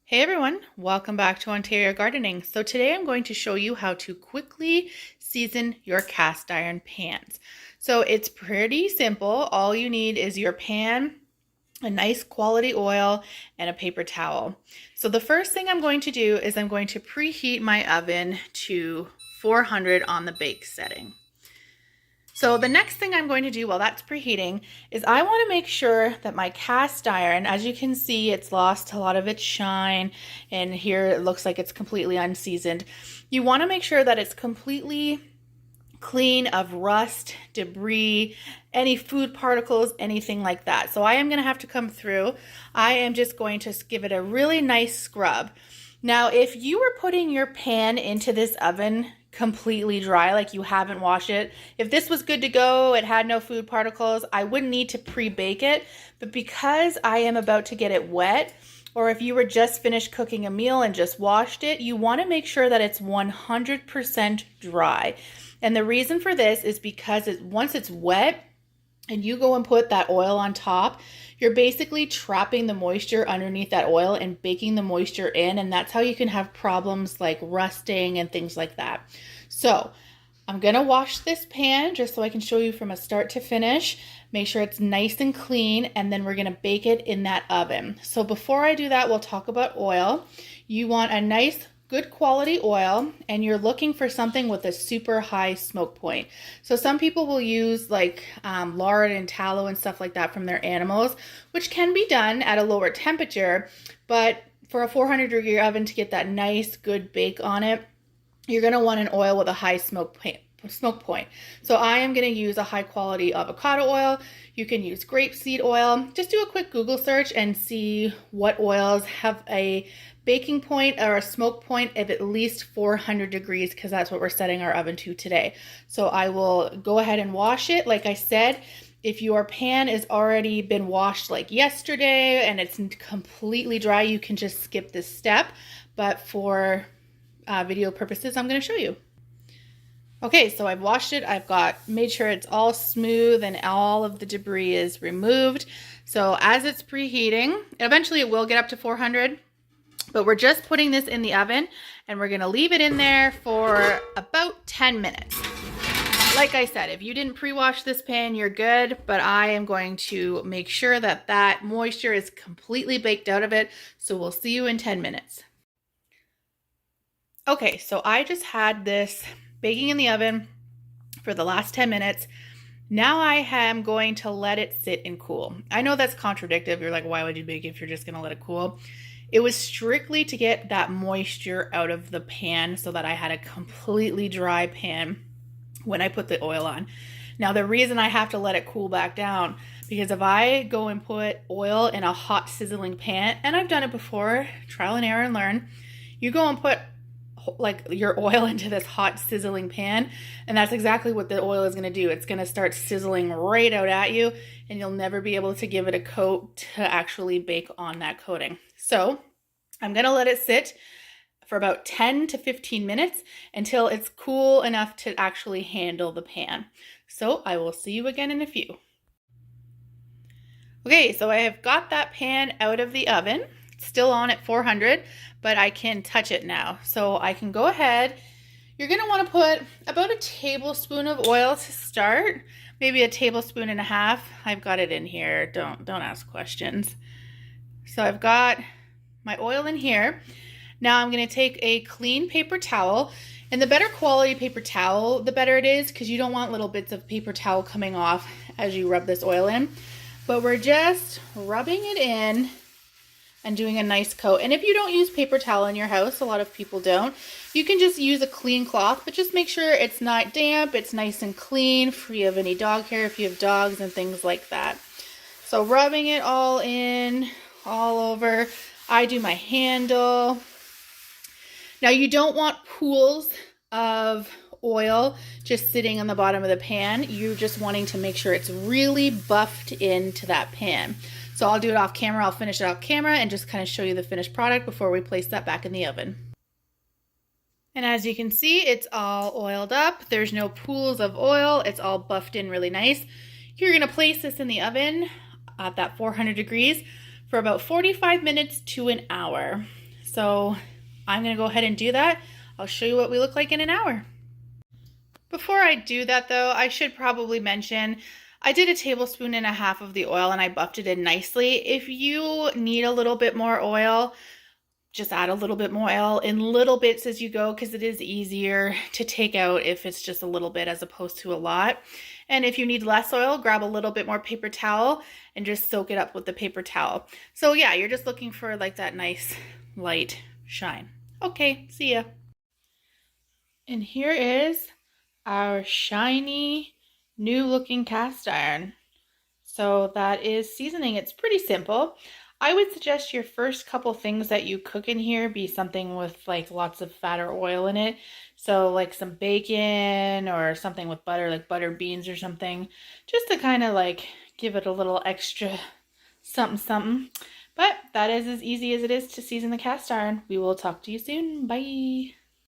Hey everyone, welcome back to Ontario Gardening. So today I'm going to show you how to quickly season your cast iron pans. So it's pretty simple. All you need is your pan, a nice quality oil, and a paper towel. So the first thing I'm going to do is I'm going to preheat my oven to 400 on the bake setting. So the next thing I'm going to do while that's preheating is I want to make sure that my cast iron, as you can see, it's lost a lot of its shine, and here it looks like it's completely unseasoned. You want to make sure that it's completely clean of rust, debris, any food particles, anything like that. So I am going to have to come through. I am just going to give it a really nice scrub. Now, if you were putting your pan into this oven completely dry, like you haven't washed it, if this was good to go, it had no food particles, I wouldn't need to pre-bake it. But because I am about to get it wet, or if you were just finished cooking a meal and just washed it, you want to make sure that it's 100% dry. And the reason for this is because once it's wet and you go and put that oil on top, you're basically trapping the moisture underneath that oil and baking the moisture in, and that's how you can have problems like rusting and things like that. So I'm gonna wash this pan just so I can show you from a start to finish. Make sure it's nice and clean, and then we're gonna bake it in that oven. So before I do that, we'll talk about oil. You want a nice good quality oil, and you're looking for something with a super high smoke point. So some people will use like lard and tallow and stuff like that from their animals, which can be done at a lower temperature, but for a 400-degree oven to get that nice good bake on it, you're going to want an oil with a high smoke point. So I am going to use a high quality avocado oil. You can use grapeseed oil. Just do a quick Google search and see what oils have a baking point or a smoke point of at least 400 degrees, because that's what we're setting our oven to today. So I will go ahead and wash it. Like I said, if your pan has already been washed like yesterday and it's completely dry, you can just skip this step. But for video purposes, I'm going to show you. Okay, so I've washed it. I've made sure it's all smooth and all of the debris is removed. So as it's preheating, eventually it will get up to 400. But we're just putting this in the oven, and we're going to leave it in there for about 10 minutes. Like I said, if you didn't pre-wash this pan, you're good, but I am going to make sure that that moisture is completely baked out of it, so we'll see you in 10 minutes. Okay, so I just had this baking in the oven for the last 10 minutes. Now I am going to let it sit and cool. I know that's contradictory. You're like, why would you bake if you're just going to let it cool? It was strictly to get that moisture out of the pan so that I had a completely dry pan when I put the oil on. Now the reason I have to let it cool back down, because if I go and put oil in a hot sizzling pan, and I've done it before, trial and error and learn, you go and put like your oil into this hot sizzling pan, and that's exactly what the oil is going to do. It's going to start sizzling right out at you, and you'll never be able to give it a coat to actually bake on that coating. So I'm going to let it sit for about 10 to 15 minutes until it's cool enough to actually handle the pan. So I will see you again in a few. Okay, so I have got that pan out of the oven. It's still on at 400, but I can touch it now. So I can go ahead. You're going to want to put about a tablespoon of oil to start, maybe a tablespoon and a half. I've got it in here. Don't ask questions. So I've got my oil in here. Now I'm going to take a clean paper towel, and the better quality paper towel, the better it is, because you don't want little bits of paper towel coming off as you rub this oil in. But we're just rubbing it in and doing a nice coat. And if you don't use paper towel in your house, a lot of people don't, you can just use a clean cloth, but just make sure it's not damp, it's nice and clean, free of any dog hair if you have dogs and things like that. So rubbing it all in, all over. I do my handle. Now you don't want pools of oil just sitting on the bottom of the pan. You're just wanting to make sure it's really buffed into that pan. So I'll do it off camera. I'll finish it off camera and just kind of show you the finished product before we place that back in the oven. And as you can see, it's all oiled up. There's no pools of oil. It's all buffed in really nice. You're going to place this in the oven at that 400 degrees for about 45 minutes to an hour. So I'm gonna go ahead and do that. I'll show you what we look like in an hour. Before I do that though, I should probably mention I did 1.5 tablespoons of the oil and I buffed it in nicely. If you need a little bit more oil, just add a little bit more oil in little bits as you go, because it is easier to take out if it's just a little bit as opposed to a lot. And if you need less oil, grab a little bit more paper towel and just soak it up with the paper towel. So yeah, you're just looking for like that nice light shine. Okay, see ya. And here is our shiny new looking cast iron. So that is seasoning. It's pretty simple. I would suggest your first couple things that you cook in here be something with like lots of fat or oil in it. So like some bacon or something with butter, like butter beans or something, just to kind of like give it a little extra something something. But that is as easy as it is to season the cast iron. We will talk to you soon. Bye.